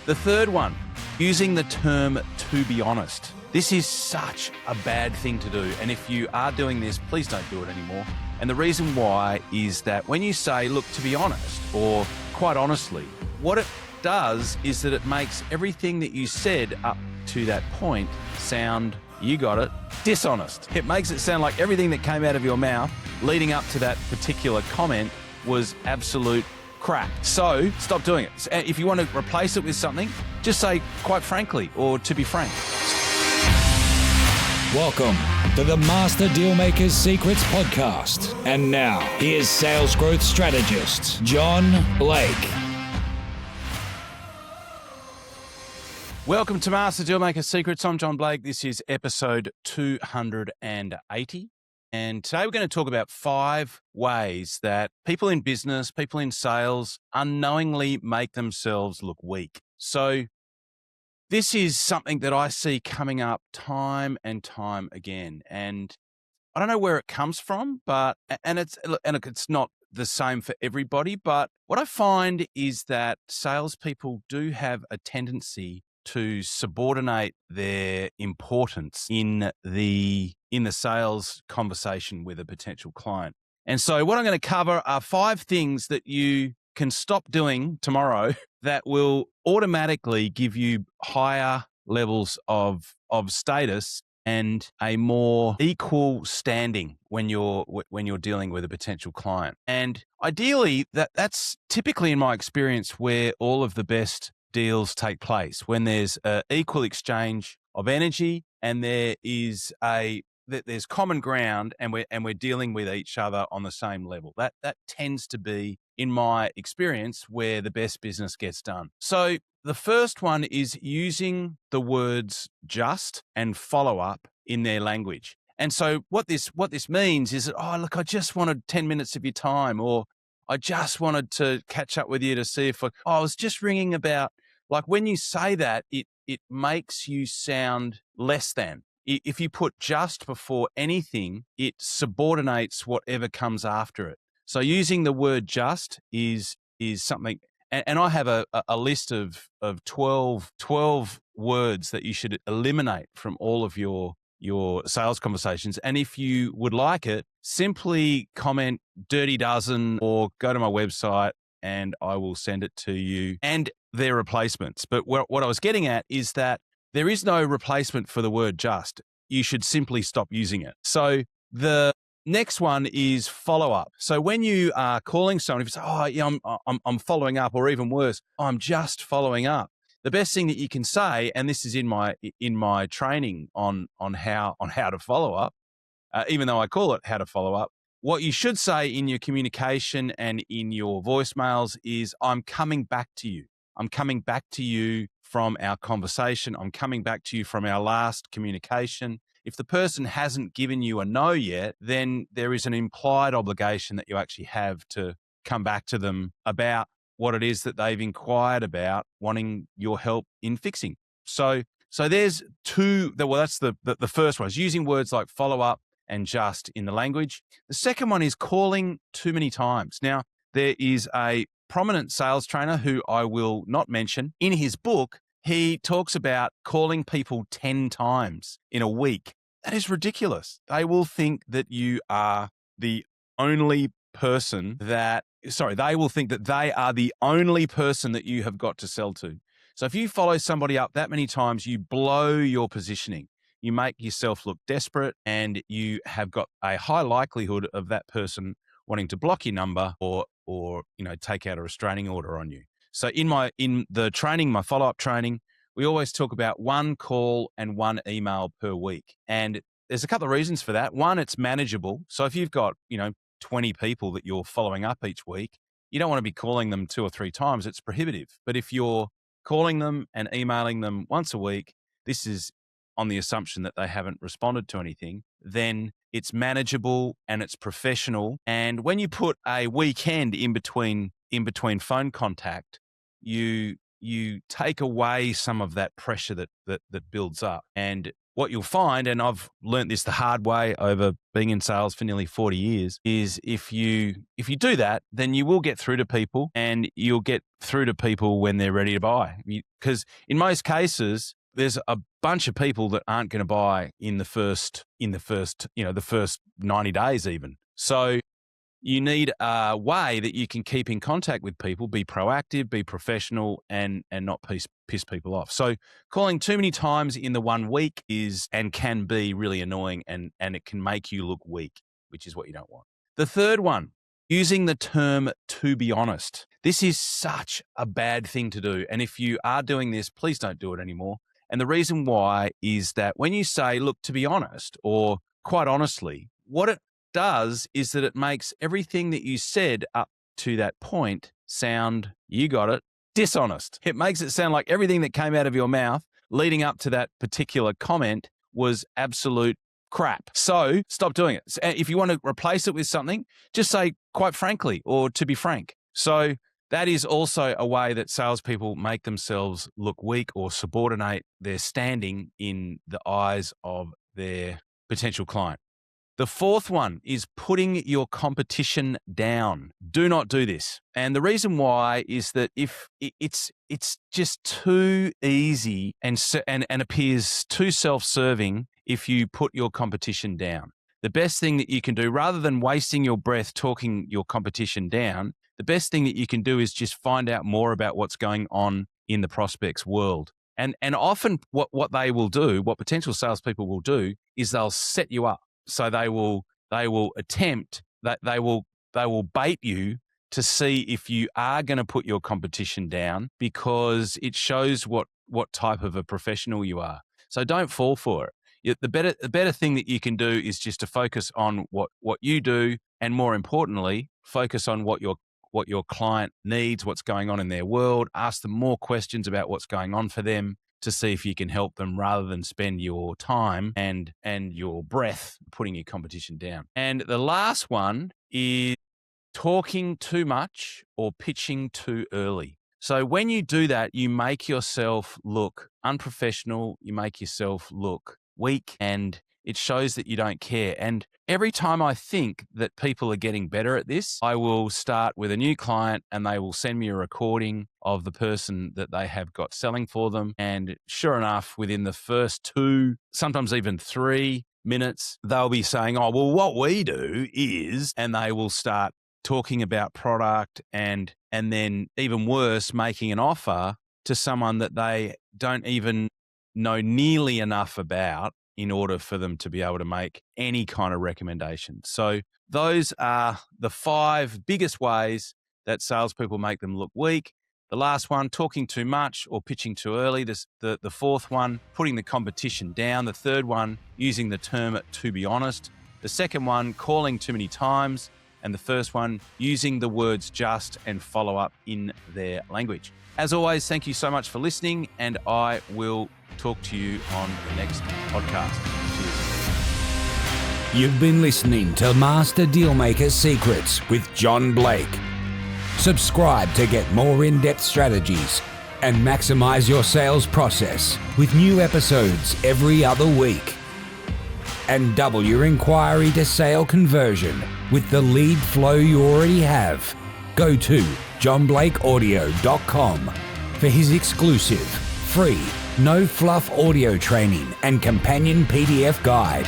The third one, using the term "to be honest." This is such a bad thing to do. And if you are doing this, please don't do it anymore. And the reason why is that when you say, look, to be honest, or quite honestly, what it does is that it makes everything that you said up to that point sound, you got it, dishonest. It makes it sound like everything that came out of your mouth leading up to that particular comment was absolute crap. So stop doing it. If you want to replace it with something, just say, quite frankly, or to be frank. Welcome to the Master Dealmaker's Secrets podcast. And now, here's sales growth strategist, John Blake. Welcome to Master Dealmaker's Secrets. I'm John Blake. This is episode 280. And today we're going to talk about 5 ways that people in business, people in sales unknowingly make themselves look weak. So this is something that I see coming up time and time again. And I don't know where it comes from, but it's not the same for everybody. But what I find is that salespeople do have a tendency to subordinate their importance in the sales conversation with a potential client. And so what I'm going to cover are 5 things that you can stop doing tomorrow that will automatically give you higher levels of status and a more equal standing when you're dealing with a potential client. And ideally, that's typically, in my experience, where all of the best deals take place, when there's an equal exchange of energy and there's common ground and we're dealing with each other on the same level. That tends to be, in my experience, where the best business gets done. So the first one is using the words just and follow up in their language. And so what this means is that, oh, look, I just wanted 10 minutes of your time, or I just wanted to catch up with you to see if I was just ringing about, like when you say that, it makes you sound less than. If you put just before anything, it subordinates whatever comes after it. So using the word just is something, and I have a list of 12 words that you should eliminate from all of your sales conversations. And if you would like it, simply comment dirty dozen or go to my website and I will send it to you and their replacements. But what I was getting at is that there is no replacement for the word just. You should simply stop using it. So the next one is follow up. So when you are calling someone, if you say, oh, yeah, I'm following up, or even worse, I'm just following up. The best thing that you can say, and this is in my training on how to follow up, even though I call it how to follow up, what you should say in your communication and in your voicemails is, I'm coming back to you. I'm coming back to you from our conversation. I'm coming back to you from our last communication. If the person hasn't given you a no yet, then there is an implied obligation that you actually have to come back to them about what it is that they've inquired about, wanting your help in fixing. So there's 2. Well, that's the first one, is using words like follow up and just in the language. The second one is calling too many times. Now, there is a prominent sales trainer who I will not mention. In his book, he talks about calling people 10 times in a week. That is ridiculous. They will think that you are the only person they will think that they are the only person that you have got to sell to. So if you follow somebody up that many times, you blow your positioning. You make yourself look desperate, and you have got a high likelihood of that person wanting to block your number or take out a restraining order on you. So in the training, my follow-up training, we always talk about 1 call and 1 email per week. And there's a couple of reasons for that. One, it's manageable. So if you've got, 20 people that you're following up each week, you don't want to be calling them 2 or 3 times. It's prohibitive. But if you're calling them and emailing them once a week, this is on the assumption that they haven't responded to anything, then it's manageable and it's professional. And when you put a weekend in between phone contact, you take away some of that pressure that builds up. And what you'll find, and I've learnt this the hard way over being in sales for nearly 40 years, is if you do that, then you will get through to people, and you'll get through to people when they're ready to buy. Because in most cases, there's a bunch of people that aren't going to buy in the first 90 days even. So you need a way that you can keep in contact with people, be proactive, be professional, and not piss people off. So calling too many times in the 1 week is and can be really annoying, and it can make you look weak, which is what you don't want. The third one, using the term "to be honest." This is such a bad thing to do. And if you are doing this, please don't do it anymore. And the reason why is that when you say, look, to be honest, or quite honestly, what it does is that it makes everything that you said up to that point sound, you got it, dishonest. It makes it sound like everything that came out of your mouth leading up to that particular comment was absolute crap. So stop doing it. If you want to replace it with something, just say, quite frankly, or to be frank. So that is also a way that salespeople make themselves look weak or subordinate their standing in the eyes of their potential client. The fourth one is putting your competition down. Do not do this. And the reason why is that if it's just too easy and appears too self-serving if you put your competition down. The best thing that you can do, rather than wasting your breath talking your competition down, the best thing that you can do is just find out more about what's going on in the prospect's world. And often what they will do, what potential salespeople will do, is they'll set you up. So they will attempt that they will bait you to see if you are going to put your competition down, because it shows what type of a professional you are. So don't fall for it. The better thing that you can do is just to focus on what you do, and more importantly, focus on what your client needs, what's going on in their world. Ask them more questions about what's going on for them, to see if you can help them, rather than spend your time and your breath putting your competition down. And the last one is talking too much or pitching too early. So when you do that, you make yourself look unprofessional, you make yourself look weak, and it shows that you don't care. And every time I think that people are getting better at this, I will start with a new client and they will send me a recording of the person that they have got selling for them. And sure enough, within the first 2, sometimes even 3 minutes, they'll be saying, oh, well, what we do is, and they will start talking about product and then even worse, making an offer to someone that they don't even know nearly enough about in order for them to be able to make any kind of recommendation. So those are the 5 biggest ways that salespeople make them look weak. The last one, talking too much or pitching too early. The fourth one, putting the competition down. The third one, using the term "to be honest." The second one, calling too many times. And the first one, using the words "just" and follow up in their language. As always, thank you so much for listening, and I will talk to you on the next podcast. Cheers. You've been listening to Master Dealmaker Secrets with John Blake. Subscribe to get more in-depth strategies and maximize your sales process with new episodes every other week. And double your inquiry to sale conversion with the lead flow you already have. Go to johnblakeaudio.com for his exclusive, free, no fluff audio training and companion PDF guide.